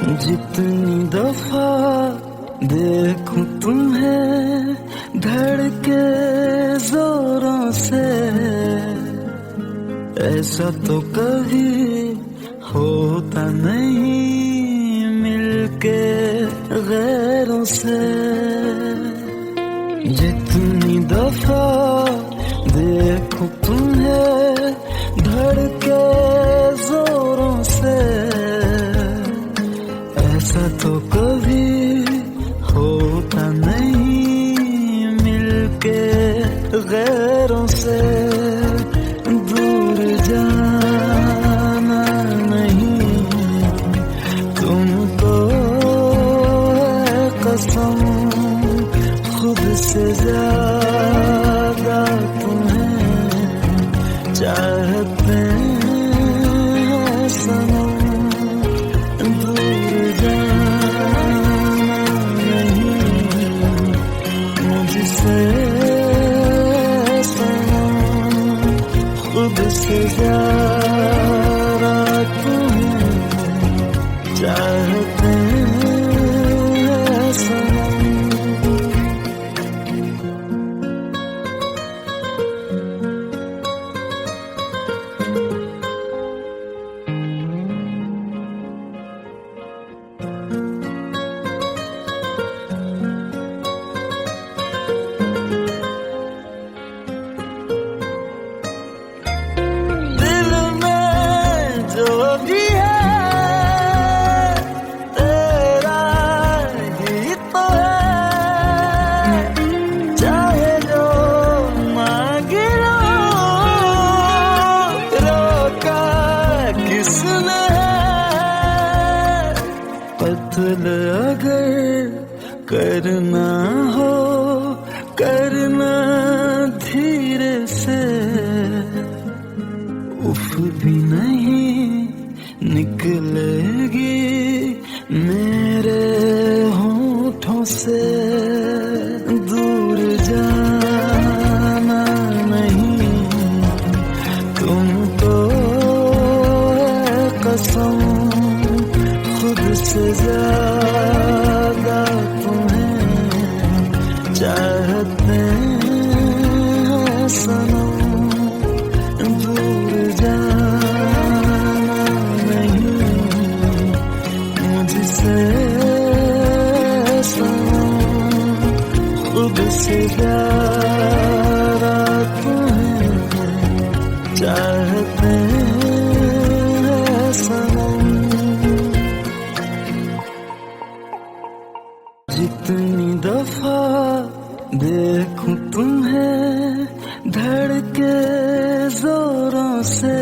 जितनी दफा देखूं तुम्हें धड़के जोरों से, ऐसा तो कभी होता नहीं मिलके गैरों से। जितनी दफा देखूं तुम्हें धड़के जोरों से, ऐसा तो कभी होता नहीं मिलके गैरों से। दूर जाना नहीं तुमको है कसम, खुद से ज्यादा तुम्हें चाहते हैं सनम। दूर जाना नहीं मुझसे सनम, खुद से ज्यादा तुम्हें चाहते हैं सनम। कत्ल अगर करना हो करना धीरे से, उफ भी नहीं निकलेगी मेरे होठों से। दूर जाना नहीं तुमको है कसम, खुद से ज्यादा तुम्हें चाहते हैं सनम। दूर जाना नहीं मुझसे सनम, खुद से ज्यादा तुम्हें चाहते हैं सनम। जितनी दफा देखूं तुम्हें धड़के जोरों से,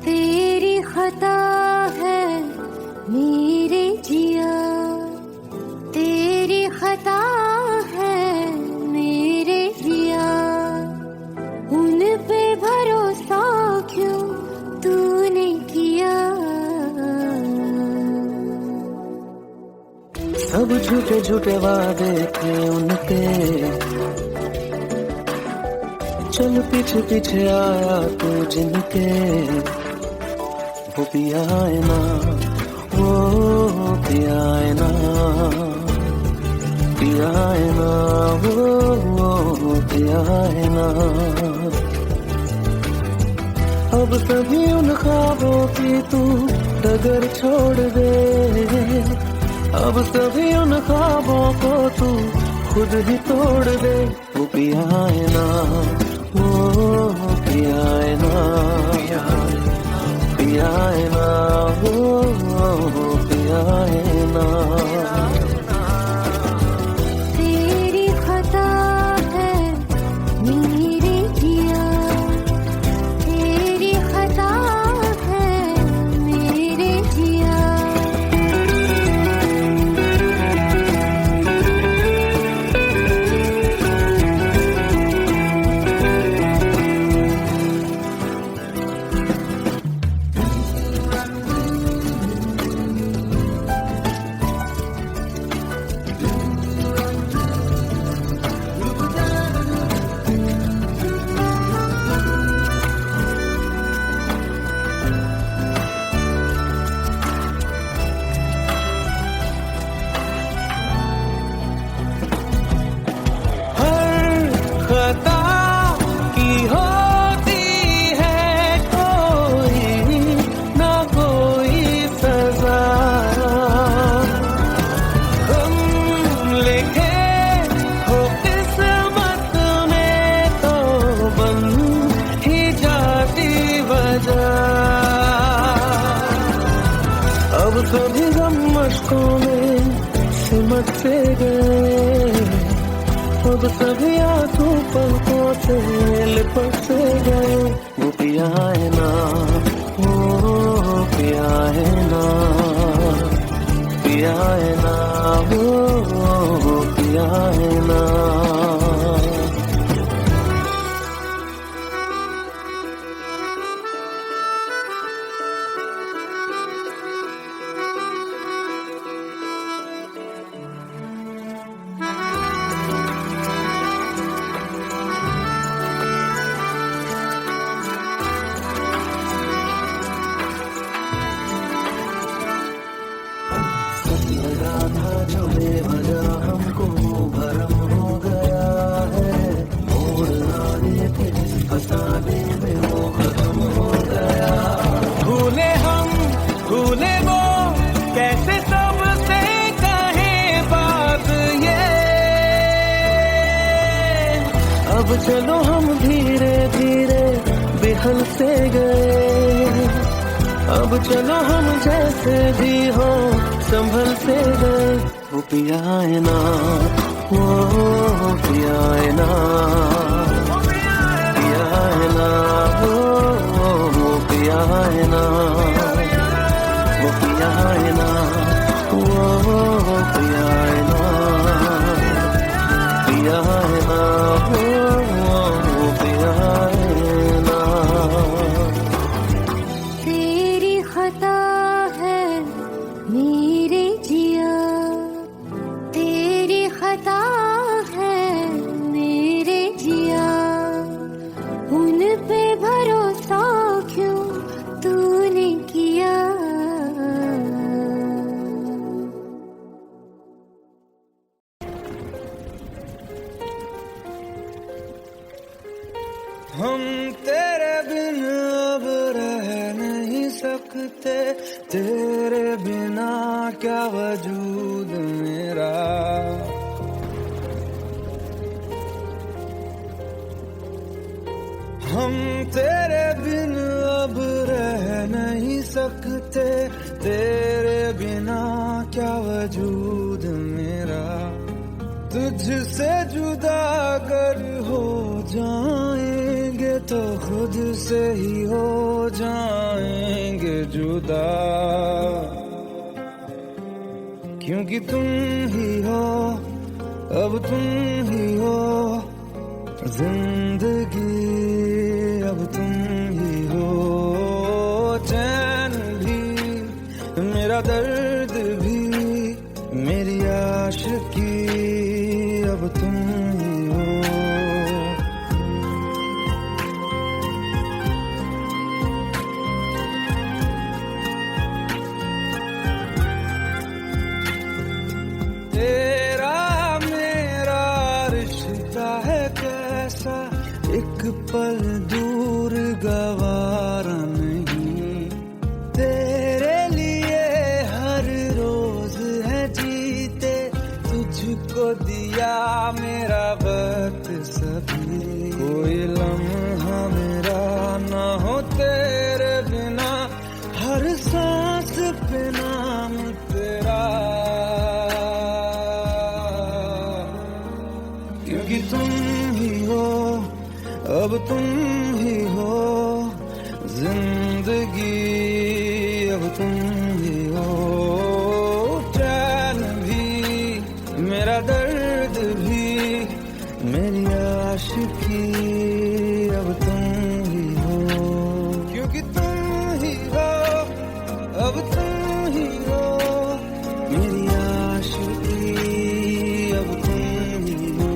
तेरी खता है मेरे जिया, तेरी खता है मेरे जिया, उन पे भरोसा क्यों तूने किया। सब झूठे झूठे वादे थे उनके, चल पीछे पीछे आया तू जिनके। वो पिया है ना, वो पिया है ना, पिया है ना, वो पिया है ना। अब सभी उन ख्वाबों की तू डगर छोड़ दे, अब सभी उन ख्वाबों को तू खुद ही तोड़ दे। वो पिया है ना, वो पिया है ना, पिया है ना, वो पिया है ना। तेरी खता है मेरे जिया, तेरी खता है मेरे जिया। अब सभी गम मशकों में सिमट से गए, अब सभी आंसू पलकों से लिपट से गए। वो पिया है ना, वो पिया है ना, पिया है ना, वो पिया है ना। लगा था जो बेवजह हमको भरम हो गया है, मोड़ आने थे जिस फसाने में वो खत्म हो गया। भूले हम भूले वो कैसे सबसे कहे बात ये, अब चलो हम धीरे धीरे बिहल से गए, अब चलो हम जैसे भी हो संभल से गए। वो पिया है ना, वो पिया है ना, पिया है ना, वो पिया है ना, वो पिया है ना, वो पिया है ना, पिया है ना, वो पिया है ना। तेरी खता है मेरे जिया, तेरी खता है मेरे जिया, उन पे भरोसा क्यों तूने किया। हम तेरे बिन अब रह नहीं सकते, तेरे बिना क्या वजूद मेरा। हम तेरे बिन अब रह नहीं सकते, तेरे बिना क्या वजूद मेरा। तुझसे जुदा अगर हो जाएंगे तो खुद से ही हो जाएंगे जुदा, क्योंकि तुम ही हो, अब तुम ही हो जिंदगी, अब तुम ही हो चैन भी, मेरा दर्द भी, मेरी आशिकी, अब तुम ही हो। तेरा मेरा रिश्ता है कैसा, एक पल दूर गवारा नहीं। तेरे लिए हर रोज है जीते, तुझको दिया मेरा वक्त सभी। कोई लम्हा मेरा ना हो तेरे बिना, हर सांस पे नाम तेरा, क्योंकि तुम ही हो, अब तुम ही हो जिंदगी, अब तुम ही हो चैन भी, मेरा दर्द भी, मेरी आशिकी, अब तुम ही हो, क्योंकि तुम ही हो, अब तुम ही हो मेरी आशिकी, अब तुम ही हो।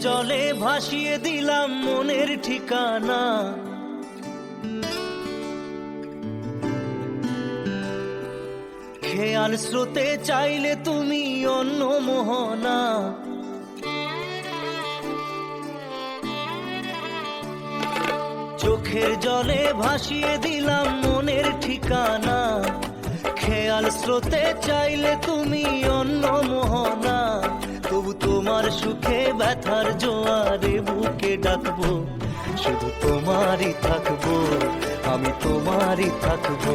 জলে ভাসিয়ে দিলাম মনের ঠিকানা। খেয়াল স্রোতে চাইলে তুমি অন্য মোহনা। চোখের জলে ভাসিয়ে দিলাম মনের ঠিকানা। খেয়াল স্রোতে চাইলে তুমি অন্য মোহনা। তবু তোমার সুখে ব্যথার জোয়ারে বুকে ডাকবো, শুধু তোমারই থাকবো, আমি তোমারই থাকবো,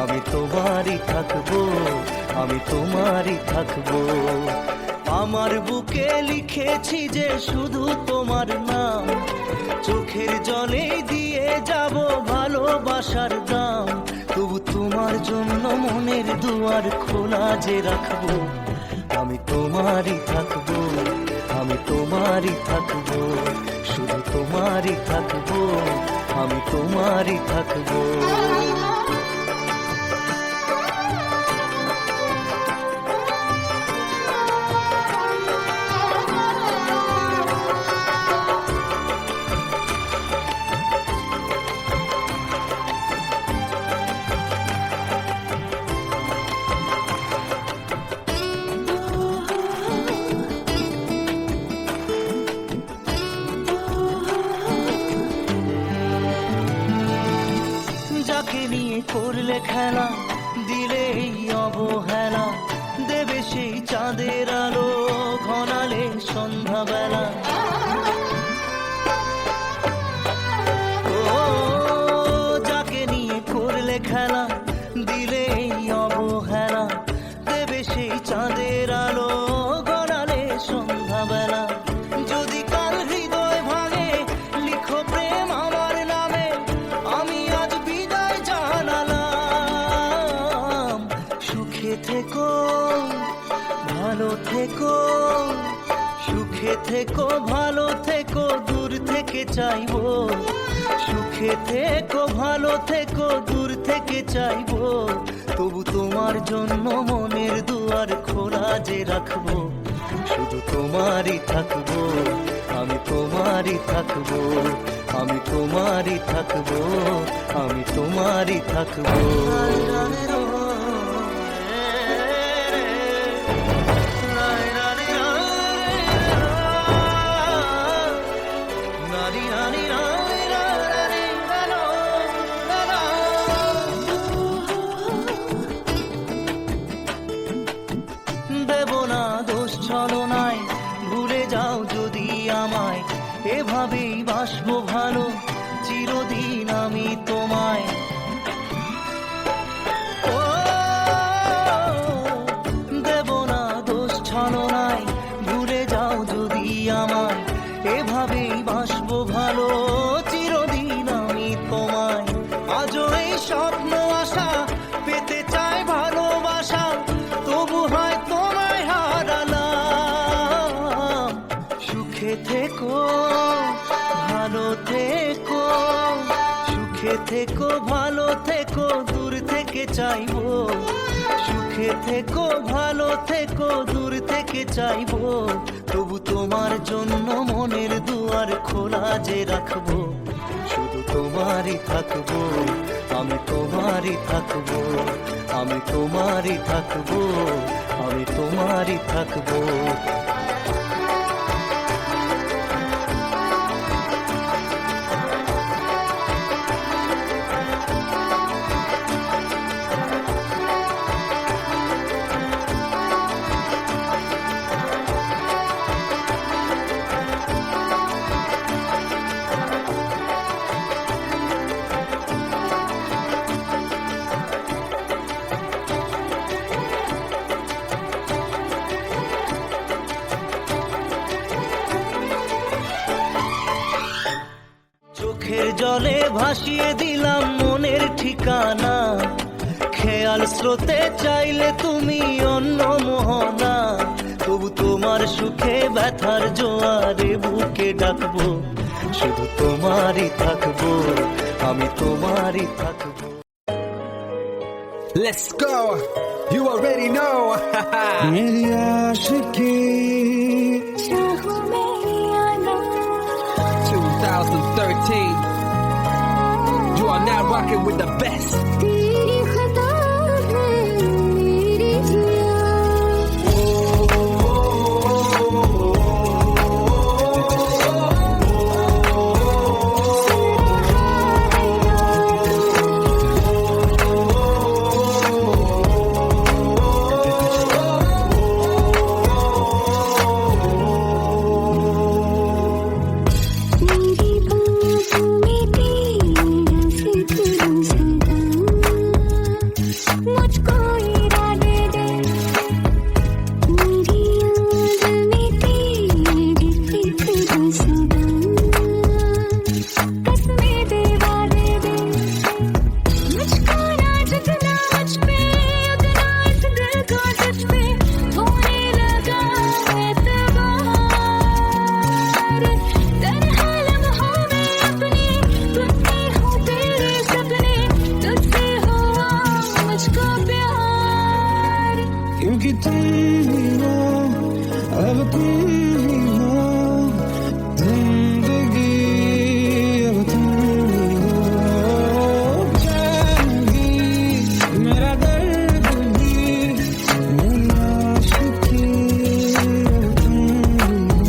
আমি তোমারই থাকবো, আমি তোমারই থাকবো। আমার বুকে লিখেছি যে শুধু তোমার নাম, চোখের জলে দিয়ে যাব ভালোবাসার দাম। তবু তোমার জন্য মনের দুয়ার খোলা যে রাখবো, আমি তোমারই থাকবো, আমি তোমারই থাকবো, শুধু তোমারই থাকবো, আমি তোমারই থাকবো। যাকে নিয়ে করলে খেলা, দিলে এই অবহেলা, দেবে সেই চাঁদের আলো ঘনালে সন্ধ্যাবেলা। ও যাকে নিয়ে করলে খেলা, দিলে এই অবহেলা, দেবে সেই চাঁদের আলো ঘনালে সন্ধ্যাবেলা। যদি কাল হৃদয় ভাঙে লিখো প্রেম আমার নামে, আমি আজ বিদায় জানালাম। সুখে থেকো ভালো থেকো, সুখে থেকো ভালো থেকো, দূর থেকে চাইবো। সুখে থেকো ভালো থেকো, দূর থেকে চাইবো। তবু তোমার জন্য মনের দুয়ার খোলা যে রাখবো, শুধু তোমারই থাকবো, আমি তোমারই থাকবো, আমি তোমারই থাকবো, আমি তোমারই থাকবো। দেব না দোষ ছলনায়, ভুলে যাও যদি আমায়, এভাবেই বাসবো ভালো চিরদিন আমি তোমায়। ও দেব না দোষ ছলনায়, ভুলে যাও যদি আমায়, এভাবেই বাসবো ভালো চিরদিন আমি তোমায়। আজও এই স্বপ্ন আশা পেতে চাই ভালোবাসা, তবু হয় তোমায় হারালাম। সুখে থেকো ভালো থেকো, সুখে থেকো ভালো থেকো, দূর থেকে চাইবো। সুখে থেকো ভালো থেকো, দূর থেকে চাইবো। তবু তোমার জন্য মনের দুয়ার খোলা যে রাখবো, শুধু তোমারই থাকবো, আমি তোমারই থাকবো, আমি তোমারই থাকবো, আমি তোমারই থাকবো। চোখের জলে ভাসিয়ে দিলাম মনের ঠিকানা। খেয়াল স্রোতে চাইলে তুমি অন্য মোহনা। তবু তোমার সুখে ব্যথার জোয়ারে বুকে ডাকবো, শুধু তোমারই থাকবো, আমি তোমারই থাকবো। Let's go. You already know. मेरी आशिकी चाहूं मेरी 2013. You are now rocking with the best. तेरी खता है मेरी जिया मेरी बाहों में तेरा सितरा सदा मुझको इरादे दे मेरी याद में तेरी फिक्र सदा कसमें दे वादे दे मुझको ना जितना मुझ पे उतना इस दिल को तुझ पे होने लगा एतबार तन्हा लम्हों में अपने बुनती हूँ तेरे सपने तुझसे हुआ मुझको प्यार क्योंकि तुम ही हो, अब तुम ही हो, जिंदगी अब तुम ही हो, चैन भी, मेरा दर्द भी, मेरी आशिकी अब तुम ही हो।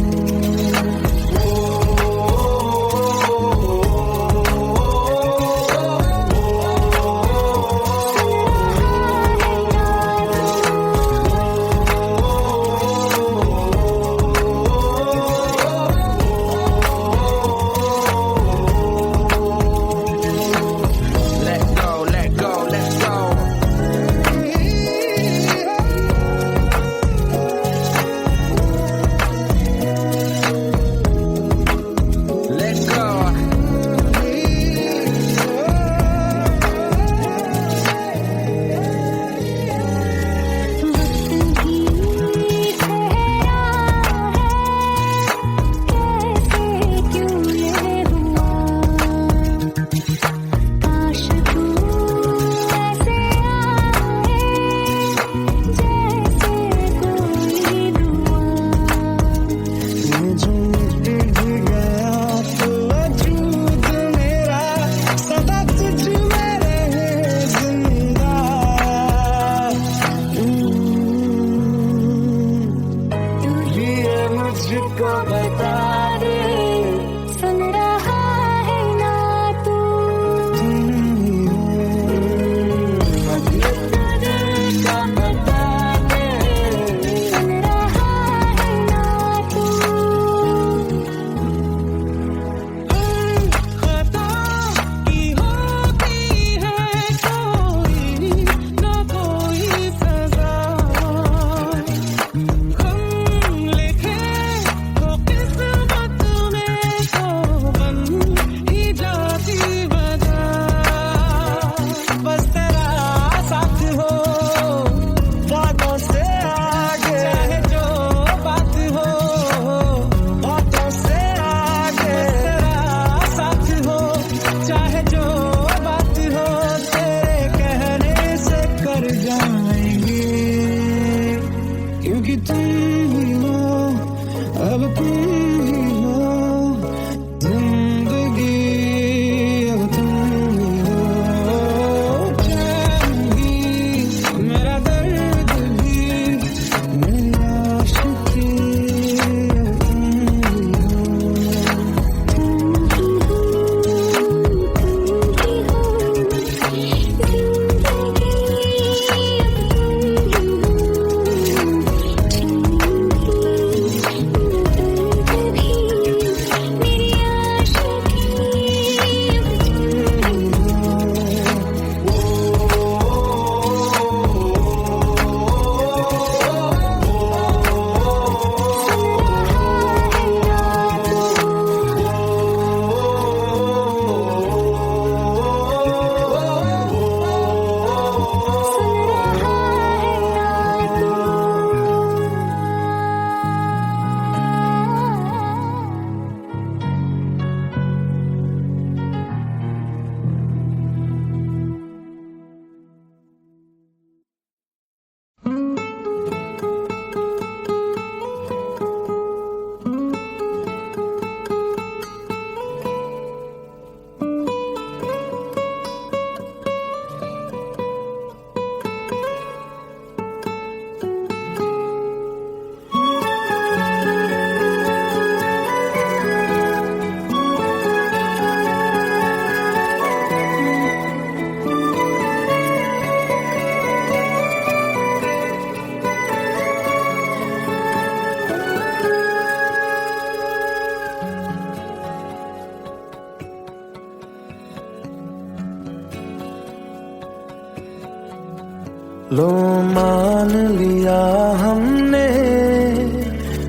लो मान लिया हमने,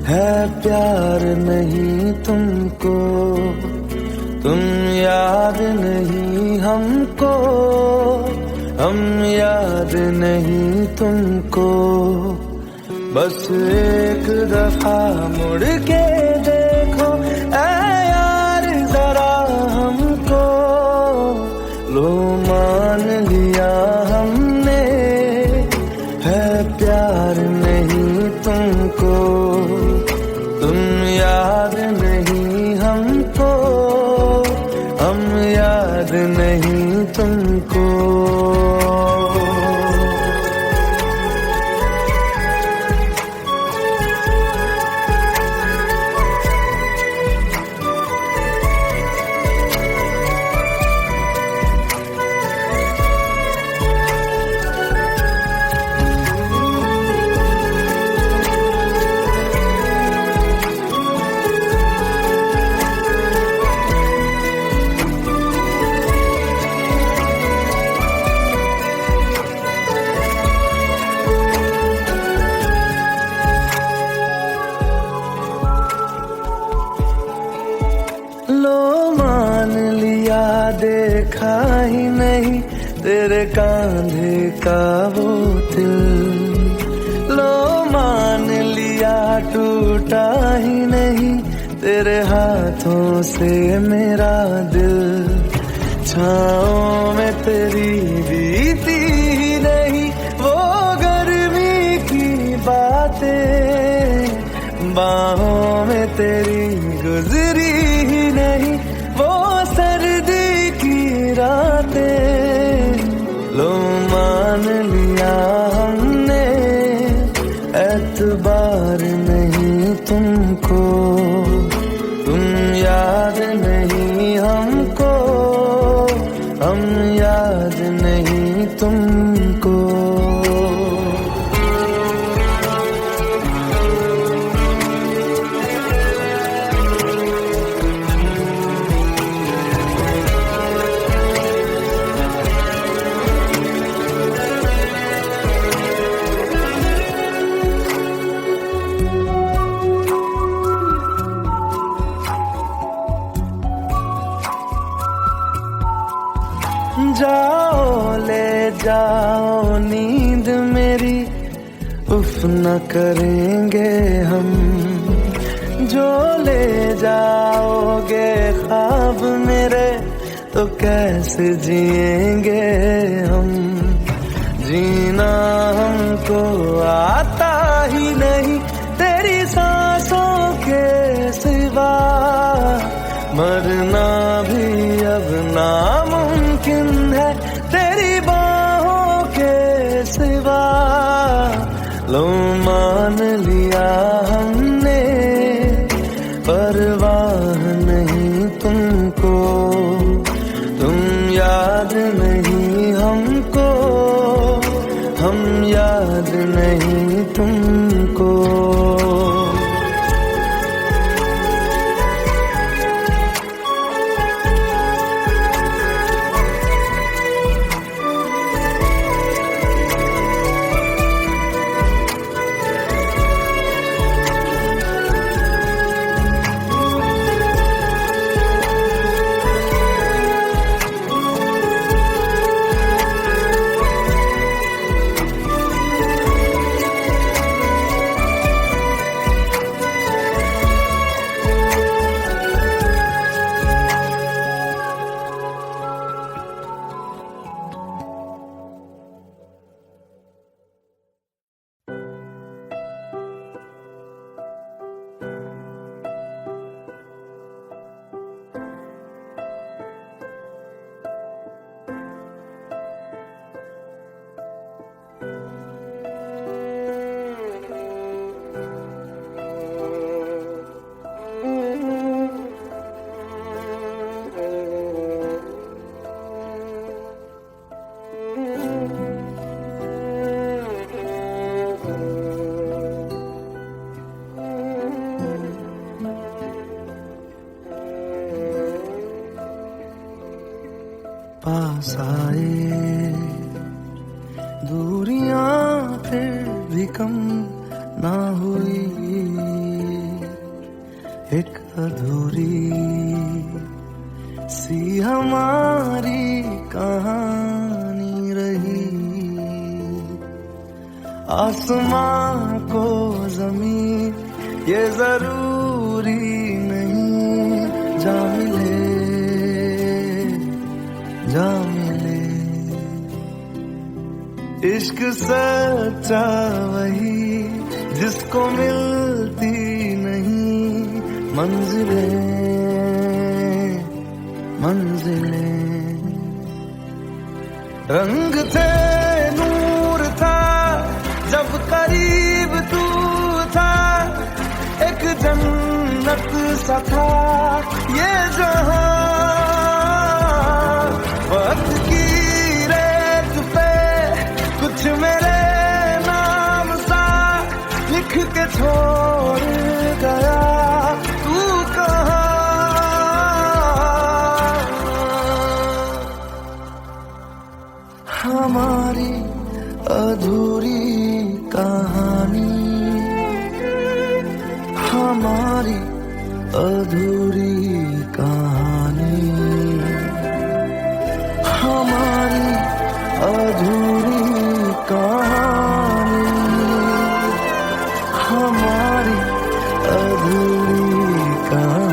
है प्यार नहीं तुमको, तुम याद नहीं हमको, हम याद नहीं तुमको। बस एक दफा मुड़ के देखो ऐ यार जरा हमको, लो मान लिया हमने, है प्यार नहीं तुमको, तुम याद नहीं हमको, हम याद नहीं तुमको। लो मान लिया देखा ही नहीं तेरे कांधे का वो दिल, लो मान लिया टूटा ही नहीं तेरे हाथों से मेरा दिल। छाँव में तेरी बीती ही नहीं वो गर्मी की बातें, बाहों में तेरी गुजरी ही नहीं वो सर्दी की रातें। लो मान लिया हमने, एतबार नहीं तुमको, तुम याद नहीं हमको, हम याद नहीं तुमको। जाओ ले जाओ नींद मेरी, उफ न करेंगे हम, जो ले जाओगे ख्वाब मेरे तो कैसे जिएंगे हम। जीना हमको आता ही नहीं तेरी सांसों के सिवा, मरना भी अब नामुमकिन है तेरी बाहों के सिवा। लो मान लिया हमने, परवाह नहीं तुमको, तुम याद नहीं हमको, हम याद नहीं तुमको। भी कम ना हुई एक अधूरी सी हमारी कहानी रही। आसमां को जमीन ये जरूरी नहीं, जा मिले जा मिले। इश्क सच्चा वही जिसको मिलती नहीं मंजिलें मंजिलें। रंग थे नूर था जब करीब तू था, एक जन्नत सा था ये जहां। वक्त की रेत पे कुछ मेरे नाम सा लिख के छोड़ गया तू कहाँ। हमारी अधूरी कहानी, हमारी अधूरी कहानी, हमारी अधूरी कहानी, हमारी अधूरी कहानी।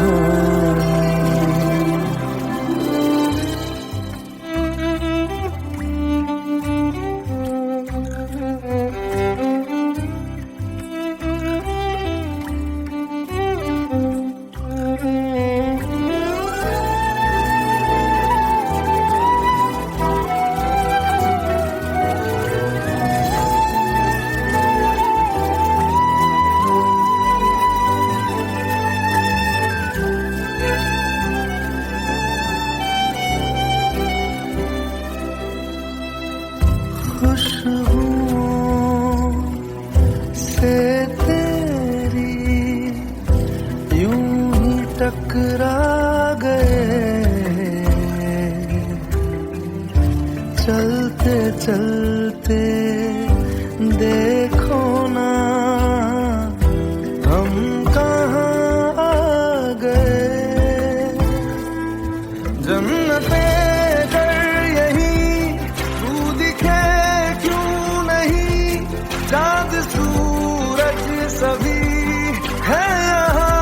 खुशबुओं से तेरी यूं ही टकरा गए, चलते चलते देखो ना हम कहाँ आ गए। जन्नते चाँद सूरज सभी है यहाँ,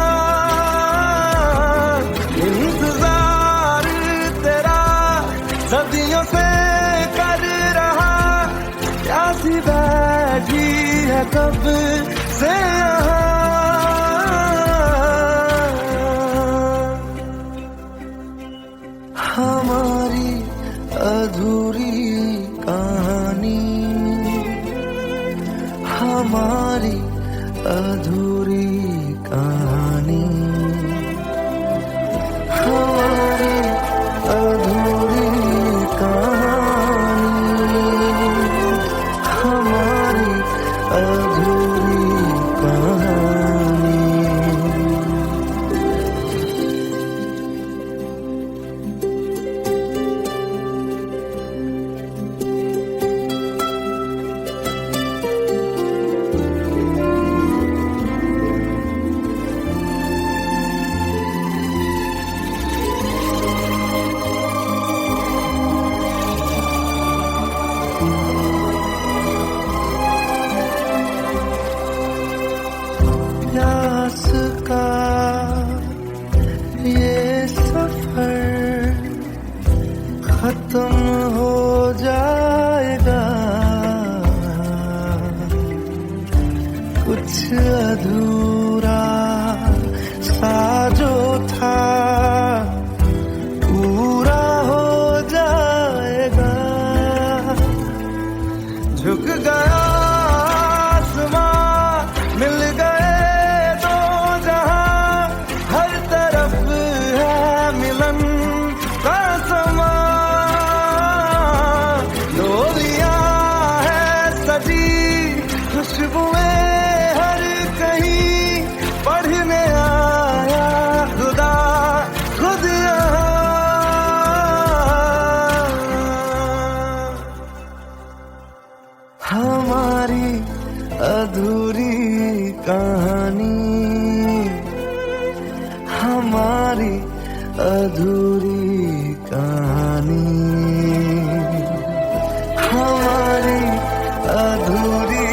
इंतजार तेरा सदियों से कर रहा, प्यासी बैठी है कब से यहाँ। हमारी अधूरी कहानी, हमारी अधूरी कहानी, हमारी अधूरी कहानी, हमारी अधूरी कहानी। प्यास का ये सफर खत्म हो जाएगा, कुछ अधूरा सा जो था पूरा हो जाएगा। झुक गया आसमां, मिल गए दो जहां, हर तरफ है मिलन का समा। डोलियां है सजी खुशबुएं हर कहीं, पढ़ने आया खुदा खुद यहाँ। हमारी अधूरी कहानी, हमारी अधूरी कहानी, हमारी अधूरी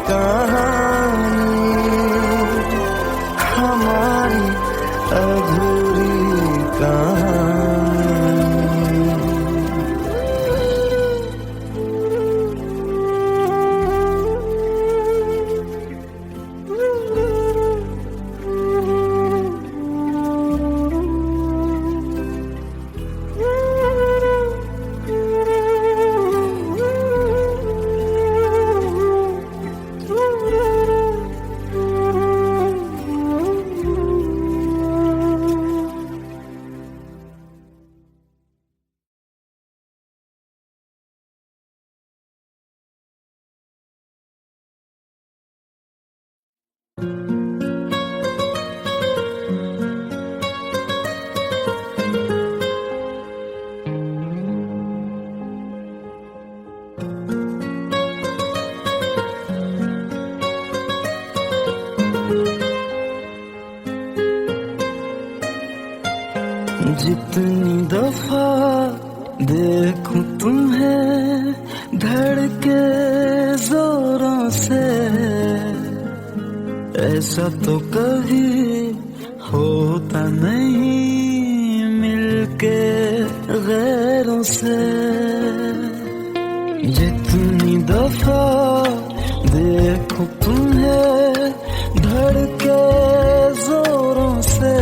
कहानी, हमारी अधूरी कहानी। जितनी दफा देखूं तुम्हें धड़के जोरों से, ऐसा तो कभी होता नहीं मिलके गैरों से। जितनी दफा देखूं तुम्हें धड़के जोरों से,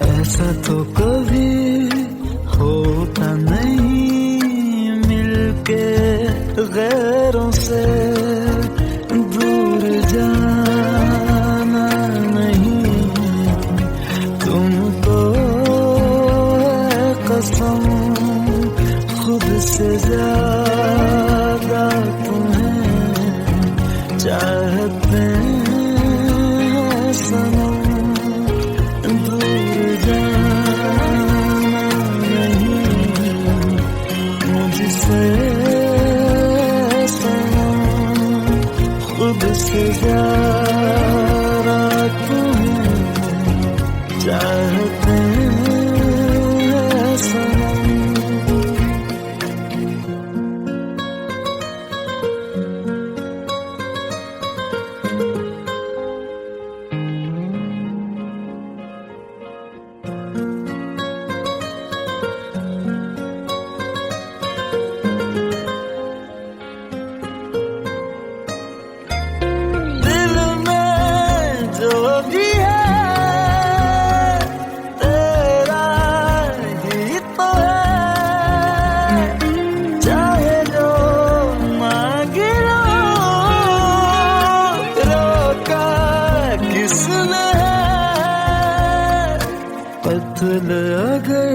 ऐसा तो कभी होता नहीं मिलके गैरों से। दूर जाना नहीं तुमको है कसम, खुद से ज्यादा तुम्हें चाहते हैं सनम। खुद से ज्यादा तुम्हें चाहते हैं सनम। कत्ल अगर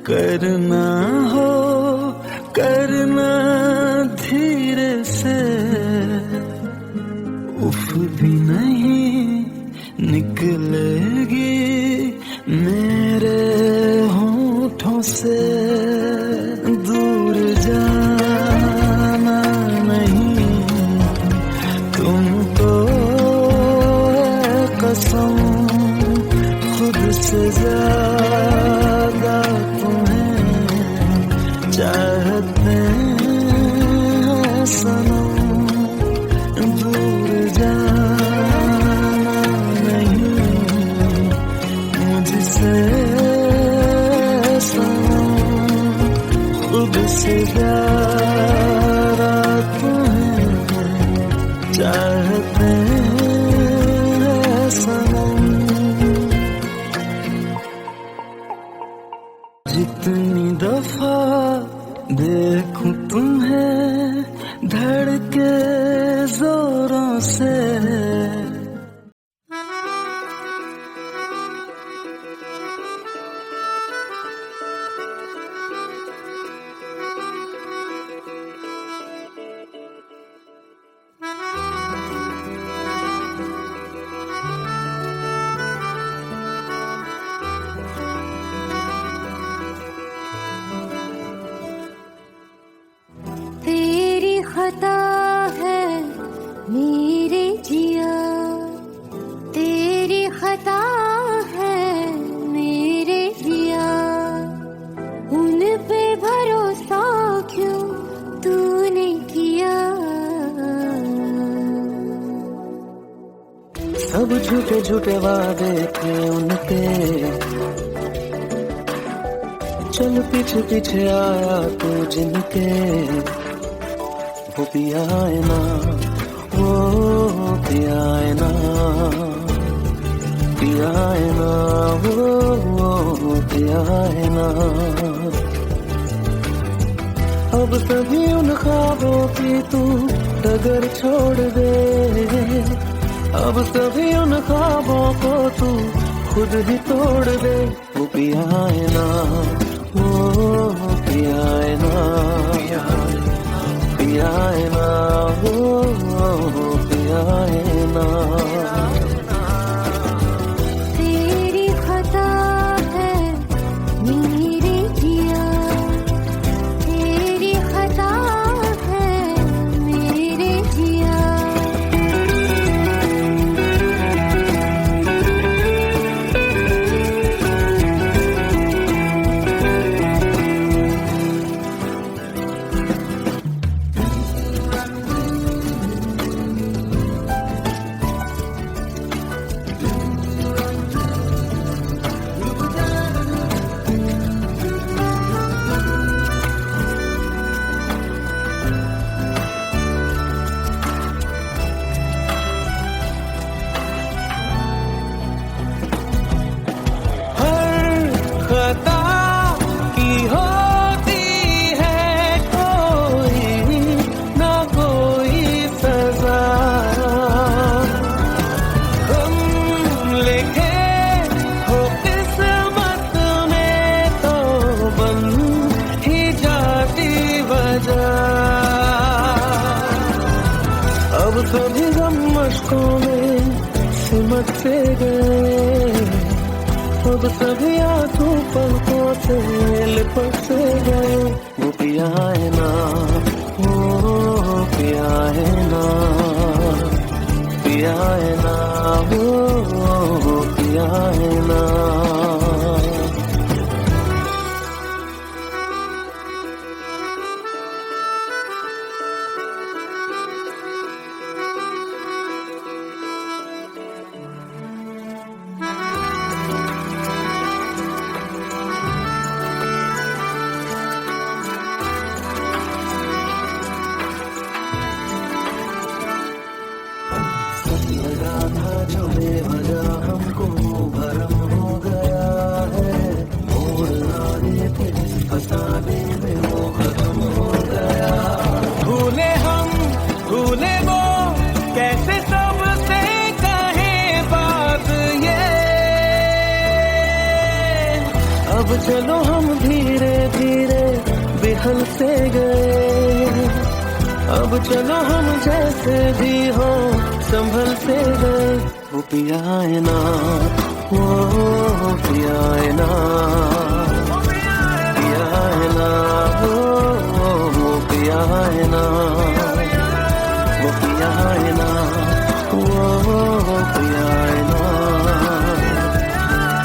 करना हो करना धीरे से, उफ भी नहीं निकलेगी मेरे होठों से। दूर जाना नहीं तुमको है कसम, खुद से ज्यादा तुम्हें चाहते हैं सनम। दूर जाना नहीं मुझसे सनम, खुद से ज्यादा तुम्हें चाहते हैं सनम। जितनी दफा देखूं तुम्हें धड़के जोरों से, तेरी खता है सब झूठे झूठे वादे थे उनके, चल पीछे पीछे आया तू जिनके, वो पिया है ना, वो पिया है ना, पिया है ना, वो पिया है ना। अब सभी उन ख्वाबों की तू डगर छोड़ दे, अब सभी उन ख्वाबों को तू खुद ही तोड़ दे। वो पिया है ना, वो पिया है ना, पिया है ना, वो पिया है ना। तेरी खता है मेरे जिया, तेरी खता है मेरे जिया। खता की होती है कोई ना कोई सजा, हम लिखे हो किस्मत में तो बन ही जाती वजह। अब सभी गम मशकों में सिमट से गए, अब सभी आंसू पलकों से लिपट से गए। वो पिया है ना, वो पिया है ना, पिया है ना, वो पिया है ना। लगा था जो बेवजह हमको भरम हो गया है, मोड़ लाने थे जिस फसाने में वो खत्म हो गया। भूले हम भूले वो कैसे सबसे कहे बात ये, अब चलो हम धीरे धीरे बिहल से गए, अब चलो हम जैसे भी हो संभल से गए। वो पिया है ना, वो पिया है ना, पिया है ना, वो पिया है ना, वो पिया है ना, वो पिया है ना,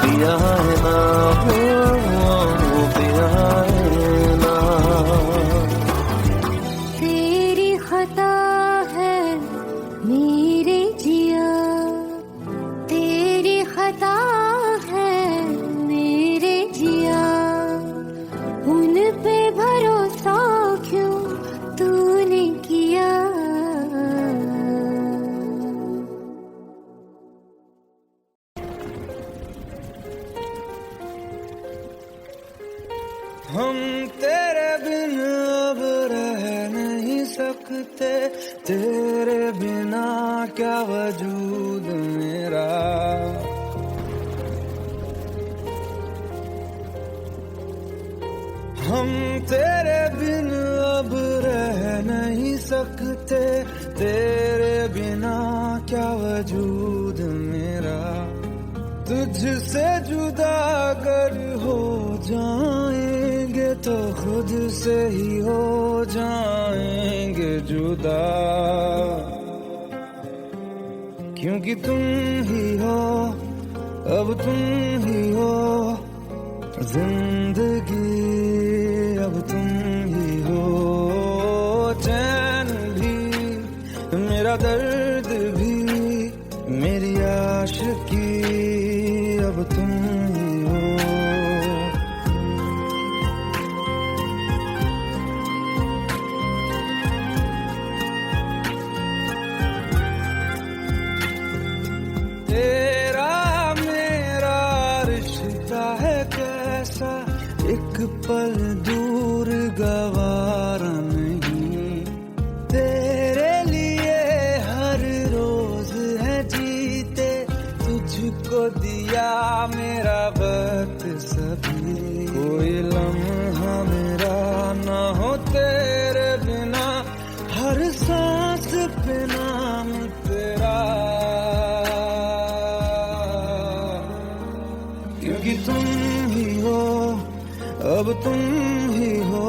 पिया है ना, वो पिया है ना। तेरी खता है मेरे जिया, तेरी खता है मेरे जिया। उन पे भरोसा क्यों तूने किया। हम तेरे बिन अब रह नहीं सकते, तेरे बिना क्या वजूद मेरा। हम तेरे बिन अब रह नहीं सकते, तेरे बिना क्या वजूद मेरा। तुझसे जुदा अगर हो जाएंगे तो खुद से ही हो जाएंगे जुदा, क्योंकि तुम ही हो, अब तुम ही हो जिंदगी, अब तुम ही हो चैन भी, मेरा दर्द भी, मेरी आशिकी अब तुम ही हो। तेरा मेरा रिश्ता है कैसा, एक पल दूर गवारा नहीं। तेरे लिए हर रोज है जीते, तुझको दिया मेरा वक्त सभी। कोई लम्हा मेरा ना हो तेरे बिना, हर सांस पे नाम तेरा। क्योंकि तुम ही हो, अब तुम ही हो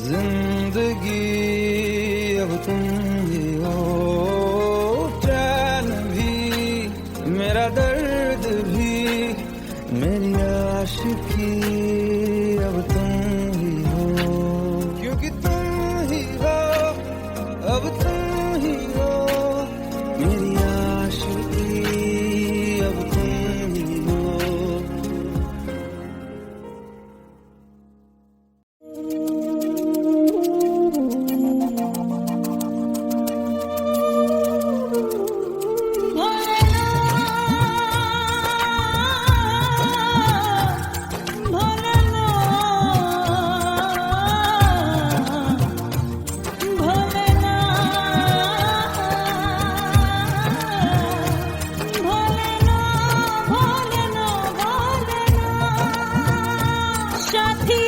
जिंदगी, अब तुम ही हो। चैन भी मेरा दर्द भी, मेरी आशिकी अब तुम ही हो। क्योंकि तुम ही हो, अब तुम ही हो मेरी आशिकी, अब तुम ही हो। সাথী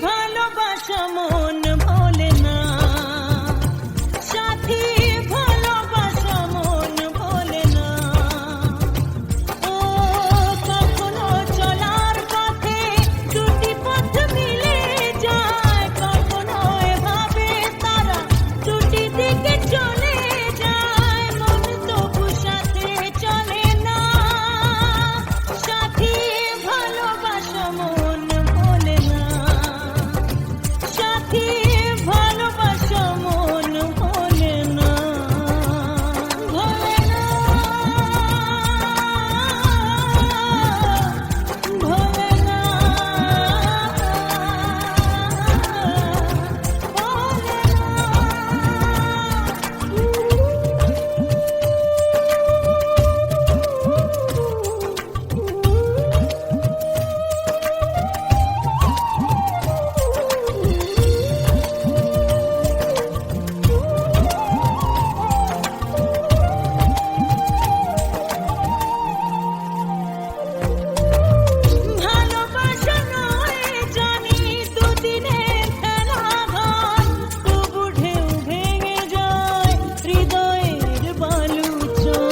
ভালোবাসা মন ভোলে না, সাথী ভালোবাসা মন ভোলে না। ও কখনো চলার পথে দুটি পথ মিলে যায়, কখনো এভাবে তারা দুটি দিকে চলে যায়। মন তবু সাথে চলে না, সাথী ভালোবাসা মন ভোলে না, সাথী ভালোবাসা মন ভোলে না, ভোলে না, ভোলে না, ভালোবাসা নয় জানি দুদিনের খেলা ঘর, তবু ঢেউ ভেঙে যায় হৃদয়ের বালুচর।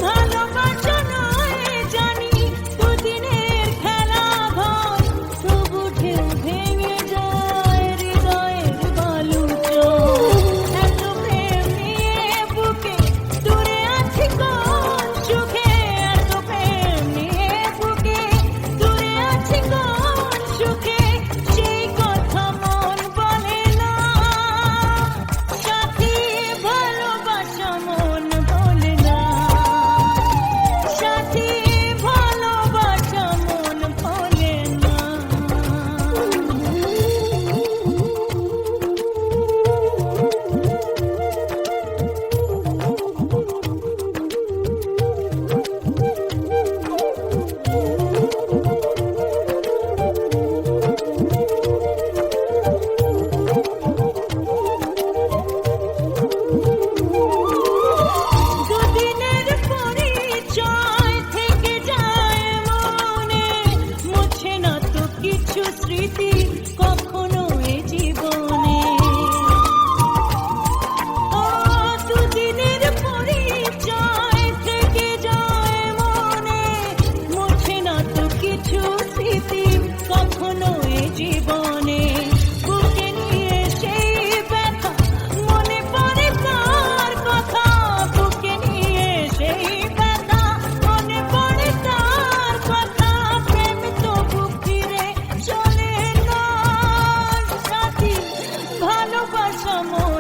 ভালোবাসা নয় জানি দুদিনের খেলা ঘর, তবু ঢেউ ভেঙে যায় হৃদয়ের বালুচর। এত প্রেম নিয়ে বুকে দূরে আছি কোন সুখে, এত প্রেম নিয়ে বুকে দূরে আছি কোন সুখে, সেই কথা মন বলে না। সাথী ভালোবাসা মন বলে না, সাথী ভালোবাসা মন বলে না। দুদিনের পরিচয় থেকে যায় মনে, মুছে না তো কিছু স্মৃতি কখনো এ জীবনে। ও দুদিনের পরিচয় থেকে যায় মনে, মুছে না তো কিছু স্মৃতি কখনো এ জীবনে। বুকে নিয়ে সেই ব্যথা মনে পড়ে তার কথা, বুকে নিয়ে সেই ব্যথা মনে পড়ে তার কথা। প্রেম তবু ফিরে চলে না, সাথী ভালোবাসা মন